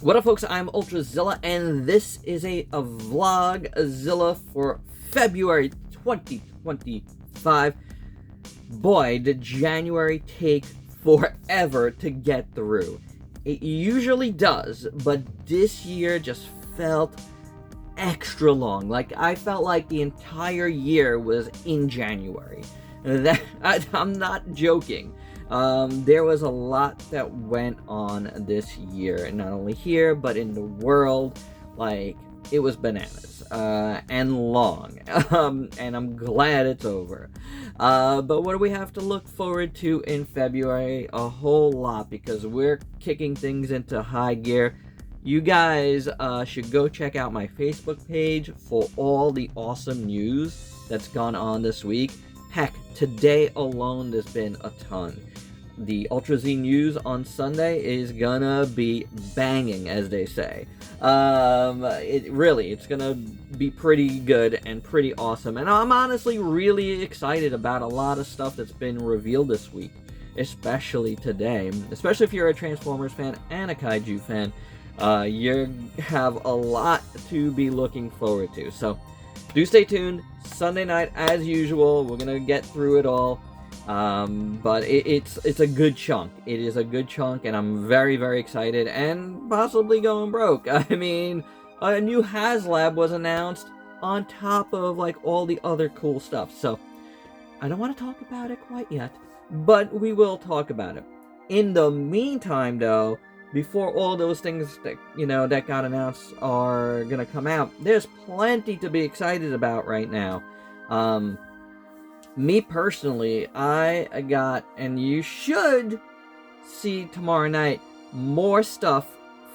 What up, folks? I'm Ultrazilla, and this is a Vlogzilla for February 2025. Boy, did January take forever to get through. It usually does, but this year just felt extra long. Like, I felt like the entire year was in January. I'm not joking. There was a lot that went on this year, not only here, but in the world. Like, it was bananas, and long, and I'm glad it's over. But what do we have to look forward to in February? A whole lot, because we're kicking things into high gear. You guys should go check out my Facebook page for all the awesome news that's gone on this week. Heck, today alone there's been a ton. The Ultra Z news on Sunday is gonna be banging, as they say. It's gonna be pretty good and pretty awesome. And I'm honestly really excited about a lot of stuff that's been revealed this week, especially today. Especially if you're a Transformers fan and a Kaiju fan, you have a lot to be looking forward to. So do stay tuned. Sunday night, as usual, we're gonna get through it all. But it's a good chunk. It is a good chunk, and I'm very, very excited and possibly going broke. I mean, a new HasLab was announced on top of like all the other cool stuff. So I don't want to talk about it quite yet, but we will talk about it. In the meantime, though, before all those things that, that got announced are gonna come out, there's plenty to be excited about right now. Me personally, I got, and you should see tomorrow night, more stuff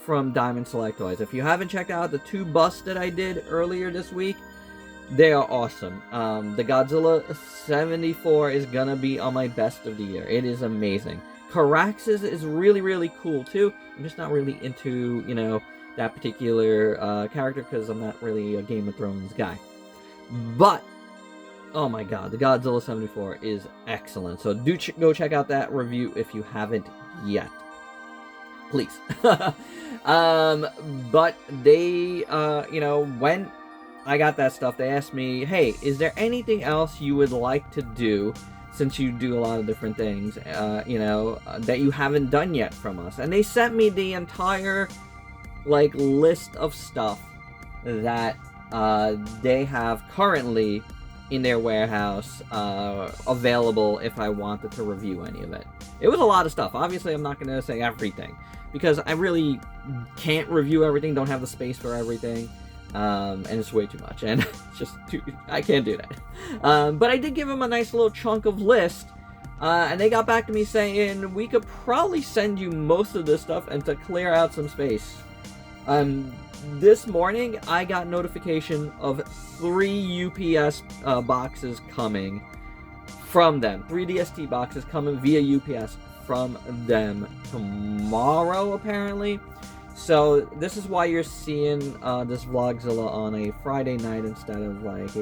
from Diamond Select Toys. If you haven't checked out the 2 busts that I did earlier this week, they are awesome. The Godzilla 74 is gonna be on my best of the year. It is amazing. Caraxes is really, really cool too. I'm just not really into, that particular character, because I'm not really a Game of Thrones guy. But oh my god, the Godzilla 74 is excellent. So do go check out that review if you haven't yet. Please. But they, when I got that stuff, they asked me, hey, is there anything else you would like to do, since you do a lot of different things, that you haven't done yet from us? And they sent me the entire, list of stuff that they have currently in their warehouse, available if I wanted to review any of it. It was a lot of stuff. Obviously, I'm not going to say everything, because I really can't review everything, don't have the space for everything, and it's way too much, and it's just I can't do that. But I did give them a nice little chunk of list, and they got back to me saying, we could probably send you most of this stuff and to clear out some space. This morning, I got notification of 3 UPS boxes coming from them. 3 DST boxes coming via UPS from them tomorrow, apparently. So this is why you're seeing this Vlogzilla on a Friday night instead of like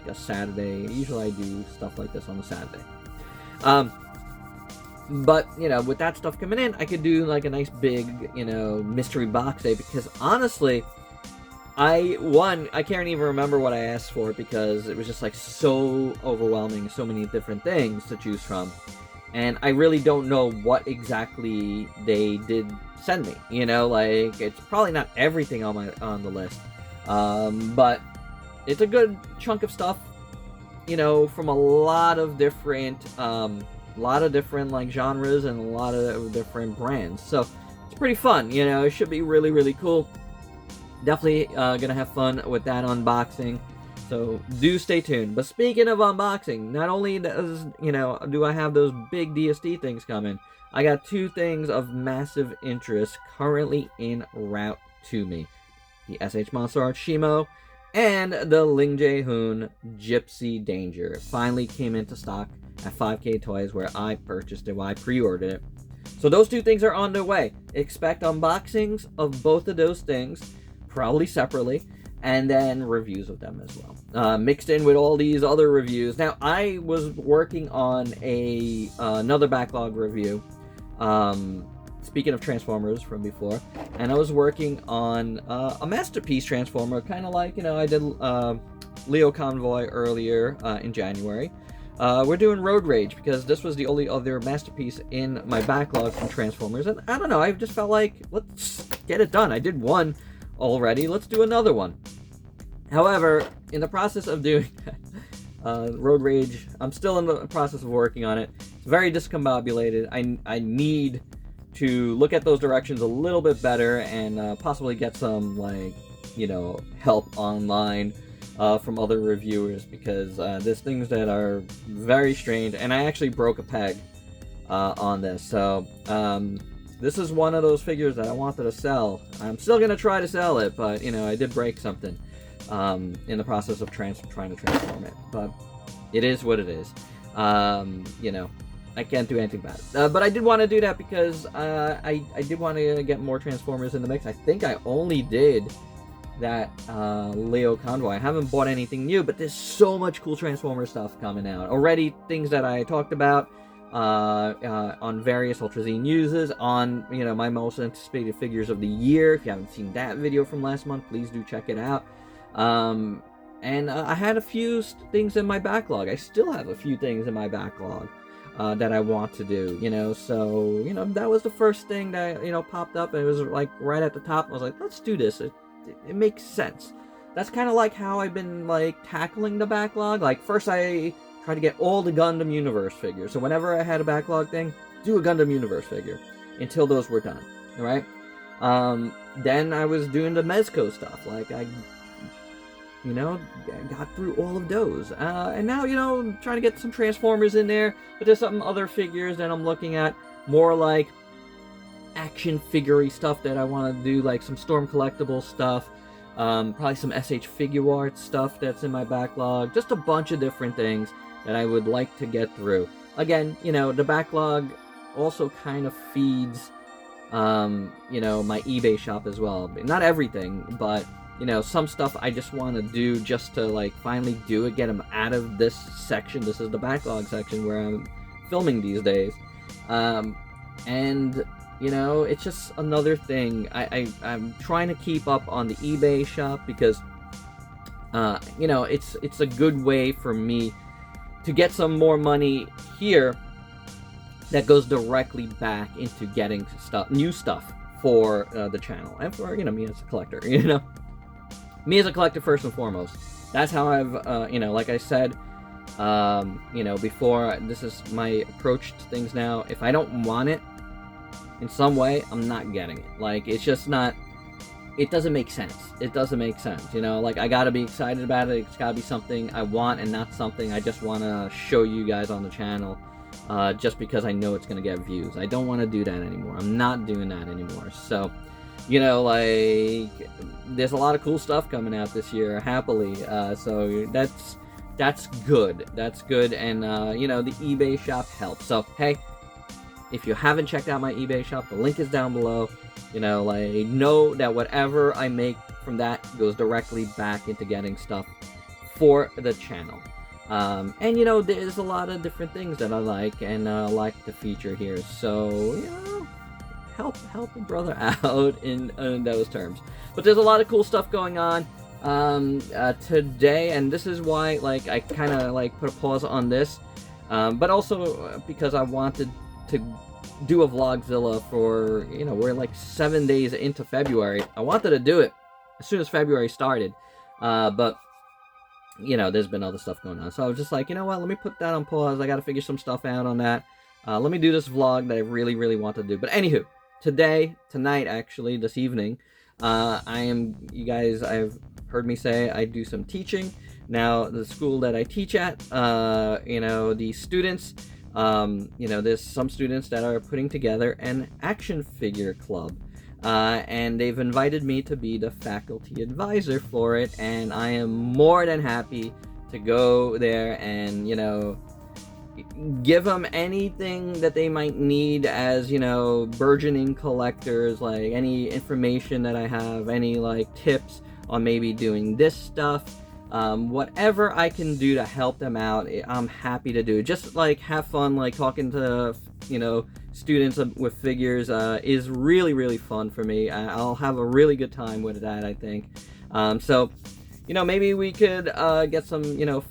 a Saturday. Usually I do stuff like this on a Saturday. But, with that stuff coming in, I could do, a nice big, mystery box day, because, honestly, I can't even remember what I asked for, because it was just, so overwhelming, so many different things to choose from, and I really don't know what exactly they did send me, it's probably not everything on the list, but it's a good chunk of stuff, from a lot of different, genres and a lot of different brands. So it's pretty fun, it should be really, really cool. Definitely gonna have fun with that unboxing. So do stay tuned. But speaking of unboxing, not only does, do I have those big DST things coming, I got 2 things of massive interest currently en route to me. The SH Monster Art Shimo and the Ling Jae-hoon Gypsy Danger. It finally came into stock at 5K Toys, where I purchased it, I pre-ordered it. So those 2 things are on their way. Expect unboxings of both of those things, probably separately, and then reviews of them as well, mixed in with all these other reviews. Now, I was working on another backlog review speaking of Transformers from before, and I was working on a masterpiece Transformer, kind of like, you know, I did Leo Convoy earlier in January. We're doing Road Rage because this was the only other masterpiece in my backlog from Transformers, and I don't know, I just felt like, let's get it done. I did one already, let's do another one. However, in the process of doing Road Rage, I'm still in the process of working on it. It's very discombobulated. I need to look at those directions a little bit better and possibly get some, like, you know, help online from other reviewers, because there's things that are very strange, and I actually broke a peg on this. So this is one of those figures that I wanted to sell. I'm still gonna try to sell it, but you know, I did break something in the process of trying to transform it, but it is what it is. You know, I can't do anything about it. But I did want to do that because I did want to get more Transformers in the mix. I think I only did that Leo Convoy. I haven't bought anything new, but there's so much cool Transformer stuff coming out already. Things that I talked about on various Ultrazine uses, on, you know, my most anticipated figures of the year. If you haven't seen that video from last month, please do check it out. And I had a few things in my backlog. I still have a few things in my backlog that I want to do, you know. So, you know, that was the first thing that, you know, popped up, and it was like right at the top. I was like, let's do this. It makes sense. That's kind of like how I've been, like, tackling the backlog. Like, first I tried to get all the Gundam Universe figures. So whenever I had a backlog thing, do a Gundam Universe figure until those were done, right? Then I was doing the Mezco stuff. Like, I, you know, got through all of those. And now, you know, I'm trying to get some Transformers in there, but there's some other figures that I'm looking at, more like action figure-y stuff that I want to do, like some Storm collectible stuff, probably some SH Figure Art stuff that's in my backlog, just a bunch of different things that I would like to get through. Again, you know, the backlog also kind of feeds, you know, my eBay shop as well. Not everything, but, you know, some stuff I just want to do just to, like, finally do it, get them out of this section. This is the backlog section where I'm filming these days. And, you know, it's just another thing. I'm trying to keep up on the eBay shop because, you know, it's a good way for me to get some more money here that goes directly back into getting new stuff for the channel and for, you know, me as a collector, you know. Me as a collector first and foremost. That's how I've, you know, like I said, you know, before, this is my approach to things now. If I don't want it in some way, I'm not getting it. Like, it's just not, it doesn't make sense. It doesn't make sense, you know. Like, I gotta be excited about it. It's gotta be something I want and not something I just want to show you guys on the channel just because I know it's gonna get views. I don't want to do that anymore. I'm not doing that anymore. So, you know, like, there's a lot of cool stuff coming out this year, happily. So that's good. That's good. And, you know, the eBay shop helps. So, hey, if you haven't checked out my eBay shop, the link is down below. You know, like, know that whatever I make from that goes directly back into getting stuff for the channel. And, you know, there's a lot of different things that I like and like to feature here. So, you know, help a brother out in those terms. But there's a lot of cool stuff going on today, and this is why, like, I kind of, like, put a pause on this, but also because I wanted to do a Vlogzilla for, you know, we're like 7 days into February. I wanted to do it as soon as February started, but, you know, there's been other stuff going on, so I was just like, you know what, let me put that on pause. I gotta figure some stuff out on that. Let me do this vlog that I really want to do. But anywho, tonight actually, this evening, you guys, I've heard me say I do some teaching. Now, the school that I teach at, you know, the students, you know, there's some students that are putting together an action figure club, and they've invited me to be the faculty advisor for it, and I am more than happy to go there and, you know, give them anything that they might need as, you know, burgeoning collectors, like any information that I have, any, like, tips on maybe doing this stuff, Whatever I can do to help them out, I'm happy to do. Just like have fun, like talking to, you know, students with figures is really, really fun for me. I'll have a really good time with that, I think. So, you know, maybe we could get some, you know,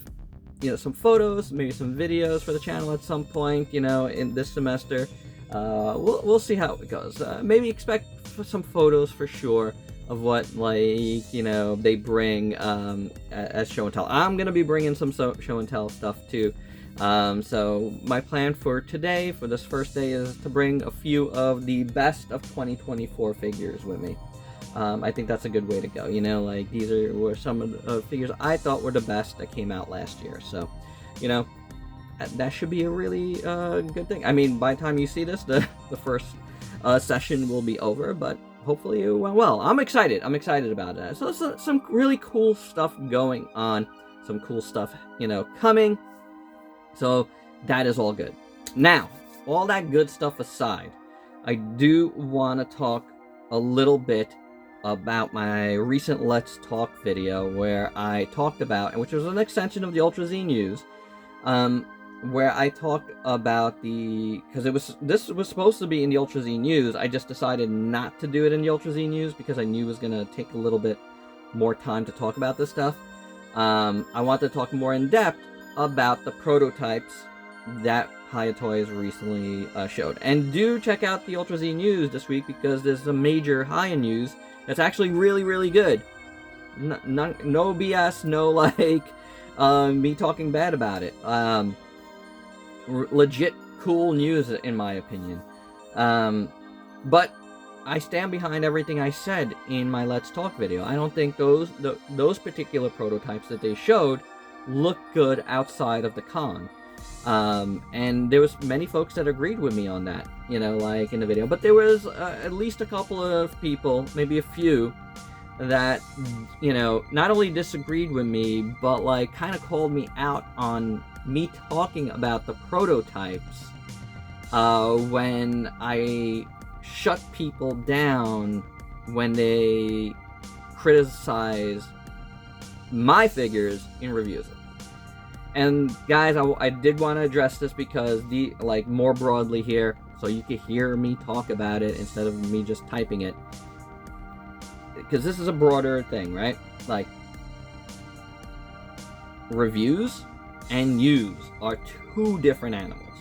some photos, maybe some videos for the channel at some point, you know, in this semester. We'll see how it goes. Maybe expect some photos for sure of what, like, you know, they bring as show and tell. I'm gonna be bringing some show and tell stuff too. So my plan for today, for this first day, is to bring a few of the best of 2024 figures with me. I think that's a good way to go. You know, like, these were some of the figures I thought were the best that came out last year. So, you know, that should be a really good thing. I mean, by the time you see this, the first session will be over, but hopefully it went well. I'm excited about that. So some really cool stuff going on, some cool stuff, you know, coming. So that is all good. Now, all that good stuff aside, I do want to talk a little bit about my recent Let's Talk video, where I talked about, and which was an extension of the Ultrazine News, where I talked about because this was supposed to be in the Ultrazine News. I just decided not to do it in the Ultrazine News because I knew it was going to take a little bit more time to talk about this stuff. I want to talk more in depth about the prototypes that Hayatoys recently showed. And do check out the Ultrazine News this week, because there's a major Haya news that's actually really, really good. No BS, no, like, me talking bad about it. Legit cool news, in my opinion. But I stand behind everything I said in my Let's Talk video. I don't think those particular prototypes that they showed look good outside of the con. And there was many folks that agreed with me on that, you know, like in the video. But there was at least a couple of people, maybe a few, that, you know, not only disagreed with me, but like kind of called me out on me talking about the prototypes when I shut people down when they criticize my figures in reviews. And guys, I did want to address this because more broadly here, so you can hear me talk about it instead of me just typing it, because this is a broader thing, right? Like, reviews and news are two different animals.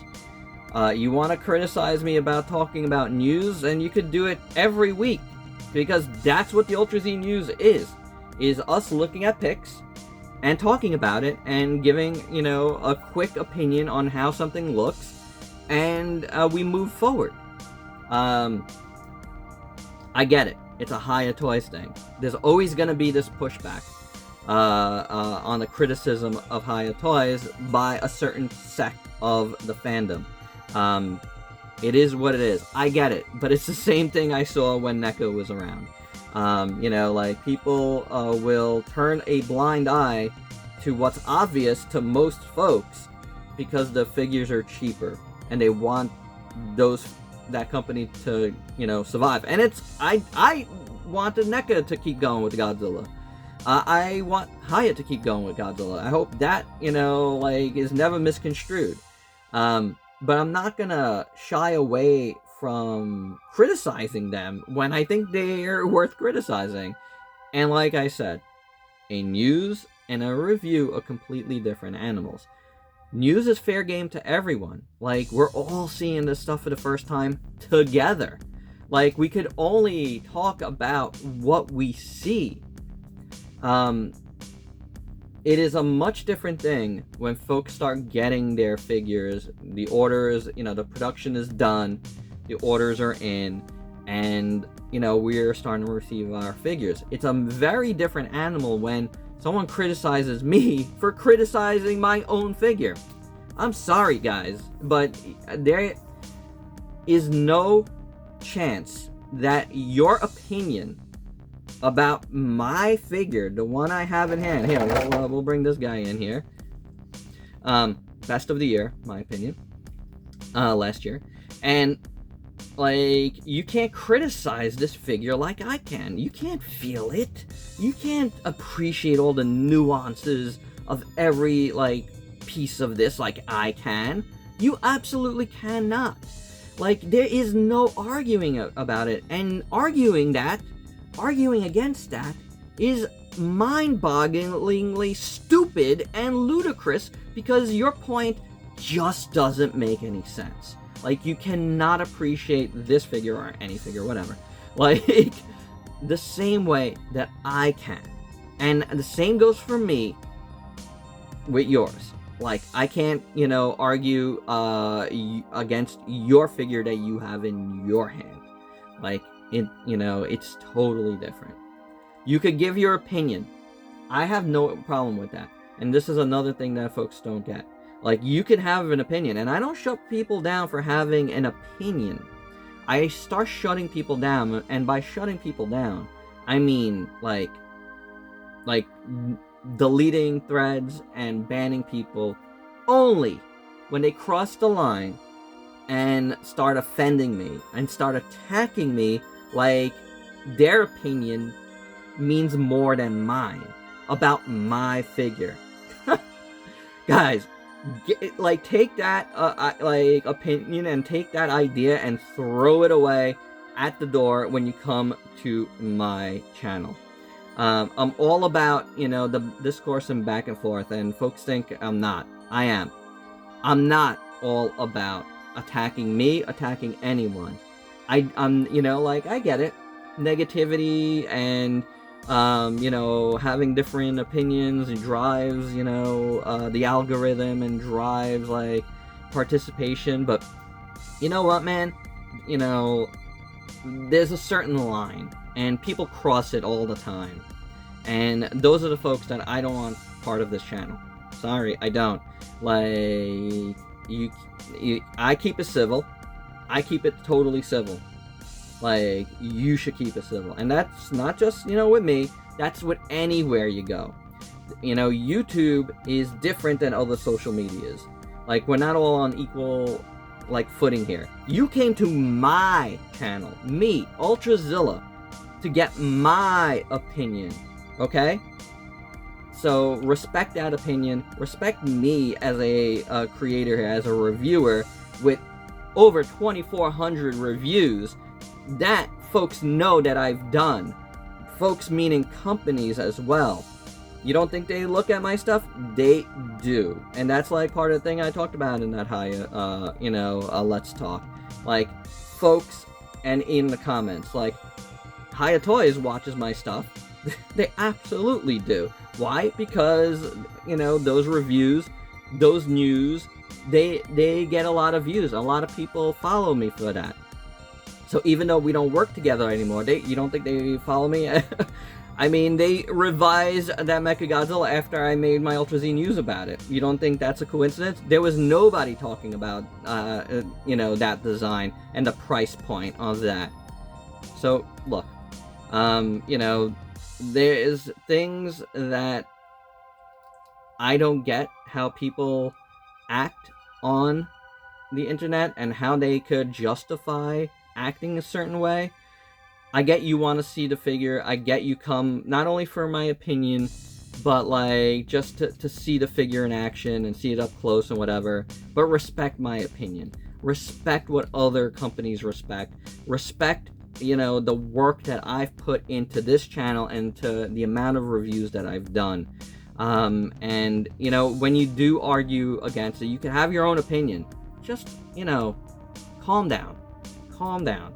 You want to criticize me about talking about news, and you could do it every week, because that's what the Ultrazine News is us looking at pics and talking about it and giving, you know, a quick opinion on how something looks, and we move forward. I get it. It's a Hayatoys thing. There's always going to be this pushback on the criticism of Hayatoys by a certain sect of the fandom. It is what it is. I get it. But it's the same thing I saw when NECA was around. You know, like, people will turn a blind eye to what's obvious to most folks because the figures are cheaper and they want that company to, you know, survive. And I wanted NECA to keep going with Godzilla. I want Hyatt to keep going with Godzilla. I hope that, you know, like, is never misconstrued. But I'm not gonna shy away from criticizing them when I think they're worth criticizing. And like I said, a news and a review are completely different animals. News is fair game to everyone. Like, we're all seeing this stuff for the first time together. Like, we could only talk about what we see. It is a much different thing when folks start getting their figures, the orders, you know, the production is done, the orders are in, and, you know, we're starting to receive our figures. It's a very different animal when someone criticizes me for criticizing my own figure. I'm sorry, guys, but there is no chance that your opinion about my figure, the one I have in hand, here, we'll bring this guy in here, best of the year, my opinion, last year, and like, you can't criticize this figure like I can. You can't feel it. You can't appreciate all the nuances of every, like, piece of this like I can. You absolutely cannot. Like, there is no arguing about it. And arguing against that is mind-bogglingly stupid and ludicrous, because your point just doesn't make any sense. Like, you cannot appreciate this figure, or any figure, whatever, like, the same way that I can. And the same goes for me with yours. Like, I can't, you know, argue against your figure that you have in your hand. Like, it, you know, it's totally different. You could give your opinion. I have no problem with that. And this is another thing that folks don't get. Like, you can have an opinion, and I don't shut people down for having an opinion. I start shutting people down, and by shutting people down, I mean, like deleting threads and banning people only when they cross the line and start offending me and start attacking me like their opinion means more than mine about my figure. Guys, like, take that like opinion and take that idea and throw it away at the door when you come to my channel. I'm all about, you know, the discourse and back and forth, and folks think I'm not. I am. I'm not all about attacking me, attacking anyone. I'm, you know, like, I get it. Negativity and, you know, having different opinions drives, you know, the algorithm, and drives, like, participation. But you know what, man? You know, there's a certain line, and people cross it all the time. And those are the folks that I don't want part of this channel. Sorry, I don't. Like, I keep it civil. I keep it totally civil. Like, you should keep it civil. And that's not just, you know, with me. That's with anywhere you go. You know, YouTube is different than other social medias. Like, we're not all on equal, like, footing here. You came to my channel, me, Ultrazilla, to get my opinion, okay? So respect that opinion. Respect me as a creator here, as a reviewer with over 2,400 reviews that folks know that I've done. Folks meaning companies as well. You don't think they look at my stuff? They do. And that's like part of the thing I talked about in that you know, Let's Talk. Like, folks, and in the comments, like, Haya Toys watches my stuff. They absolutely do. Why? Because, you know, those reviews, those news, they get a lot of views. A lot of people follow me for that. So even though we don't work together anymore, you don't think they follow me? I mean, they revised that Mechagodzilla after I made my Ultra Z news about it. You don't think that's a coincidence? There was nobody talking about, you know, that design and the price point of that. So, look, you know, there is things that I don't get how people act on the internet and how they could justify acting a certain way. I get you want to see the figure. I get you come not only for my opinion, but like just to see the figure in action and see it up close and whatever. But respect my opinion. Respect what other companies respect. Respect, you know, the work that I've put into this channel and to the amount of reviews that I've done. And, you know, when you do argue against it, you can have your own opinion. Just, you know, calm down. Calm down.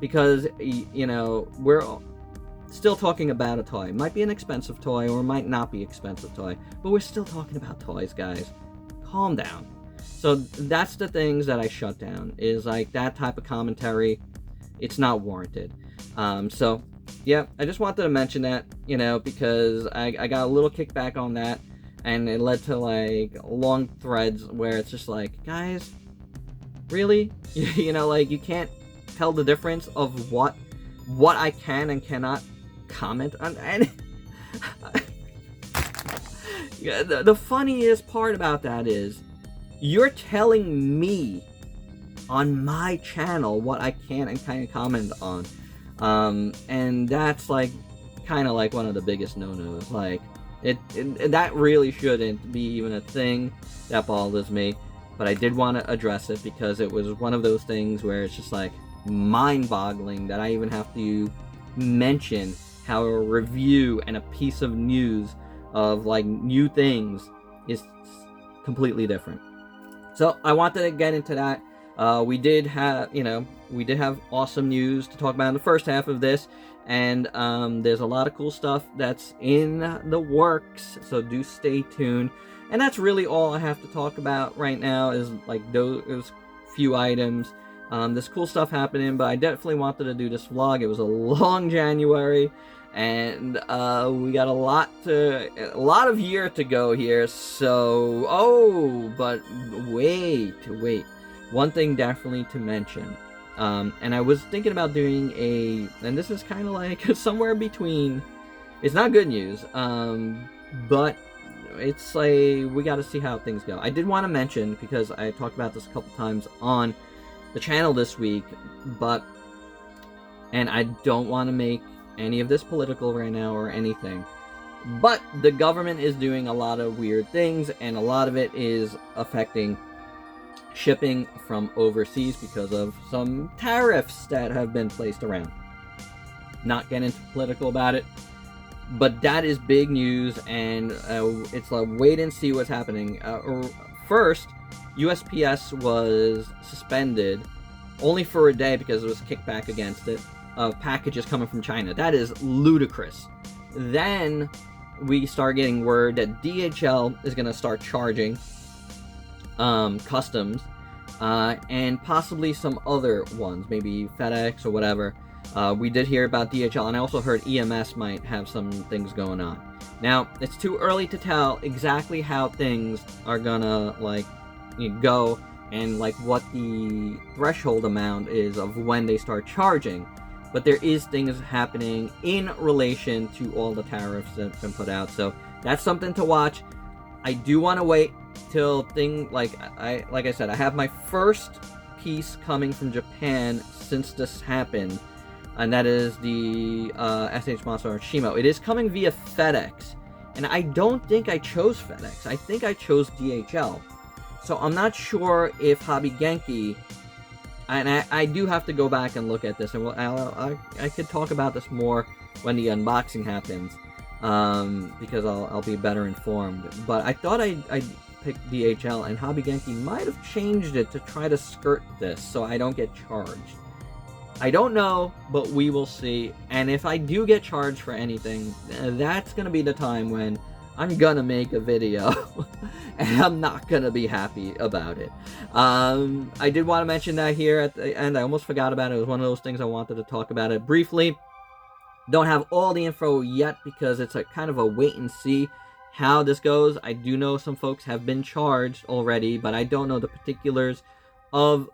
Because, you know, we're still talking about a toy. It might be an expensive toy or it might not be expensive toy. But we're still talking about toys, guys. Calm down. So that's the things that I shut down. Is like that type of commentary. It's not warranted. So, yeah, I just wanted to mention that, you know, because I got a little kickback on that. And it led to, like, long threads where it's just like, guys, really? You know, like, you can't tell the difference of what I can and cannot comment on. And the funniest part about that is you're telling me on my channel what I can and kind of comment on. And that's like kind of like one of the biggest no-nos. Like that really shouldn't be even a thing. That bothers me, but I did want to address it because it was one of those things where it's just like mind-boggling that I even have to mention how a review and a piece of news of like new things is completely different. So I wanted to get into that. We did have awesome news to talk about in the first half of this, and there's a lot of cool stuff that's in the works, so do stay tuned. And that's really all I have to talk about right now, is like those few items. There's cool stuff happening, but I definitely wanted to do this vlog. It was a long January, and we got a lot of year to go here. So, but wait. One thing definitely to mention, and I was thinking about doing and this is kind of like somewhere between. It's not good news, but it's like we got to see how things go. I did want to mention, because I talked about this a couple times on the channel this week, and I don't want to make any of this political right now or anything, but the government is doing a lot of weird things, and a lot of it is affecting shipping from overseas because of some tariffs that have been placed around. Not getting into political about it, but that is big news, and it's like wait and see what's happening. First, USPS was suspended only for a day because it was kicked back against it of packages coming from China. That is ludicrous. Then we start getting word that DHL is going to start charging customs, and possibly some other ones, maybe FedEx or whatever. We did hear about DHL, and I also heard EMS might have some things going on. Now, it's too early to tell exactly how things are gonna go, and like what the threshold amount is of when they start charging. But there is things happening in relation to all the tariffs that have been put out, so that's something to watch. I do want to wait till like I said, I have my first piece coming from Japan since this happened, and that is the SH Monster Shimo. It is coming via FedEx, and I don't think I chose FedEx. I think I chose DHL. So I'm not sure if Hobby Genki, and I do have to go back and look at this, and I could talk about this more when the unboxing happens, because I'll be better informed. But I thought I'd picked DHL, and Hobby Genki might have changed it to try to skirt this so I don't get charged. I don't know, but we will see. And if I do get charged for anything, that's going to be the time when I'm going to make a video, and I'm not going to be happy about it. I did want to mention that here at the end. I almost forgot about it. It was one of those things I wanted to talk about it briefly. Don't have all the info yet because it's a kind of a wait and see how this goes. I do know some folks have been charged already, but I don't know the particulars of,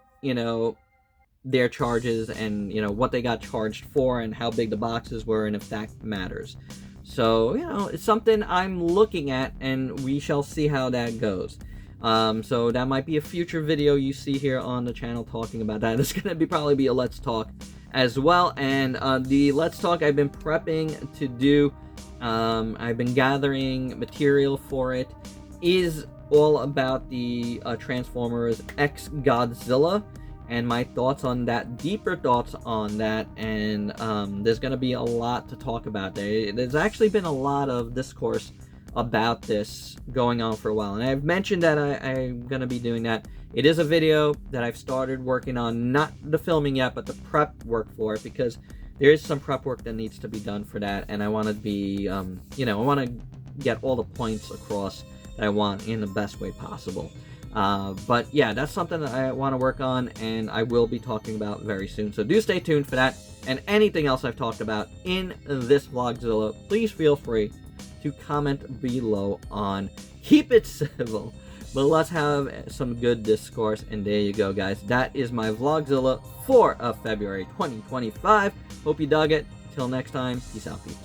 their charges and, what they got charged for and how big the boxes were and if that matters. So, it's something I'm looking at, and we shall see how that goes. So that might be a future video you see here on the channel talking about that. It's going to probably be a Let's Talk as well. And the Let's Talk I've been prepping to do, I've been gathering material for it, is all about the Transformers X Godzilla, and my thoughts on that, deeper thoughts on that, and there's going to be a lot to talk about there. There's actually been a lot of discourse about this going on for a while, and I've mentioned that I'm going to be doing that. It is a video that I've started working on, not the filming yet, but the prep work for it, because there is some prep work that needs to be done for that, and I want to be, I want to get all the points across that I want in the best way possible. But yeah, that's something that I want to work on, and I will be talking about very soon. So do stay tuned for that. And anything else I've talked about in this Vlogzilla, please feel free to comment below on. Keep it civil, but let's have some good discourse. And there you go, guys. That is my Vlogzilla for February 2025. Hope you dug it. Till next time, peace out, peeps.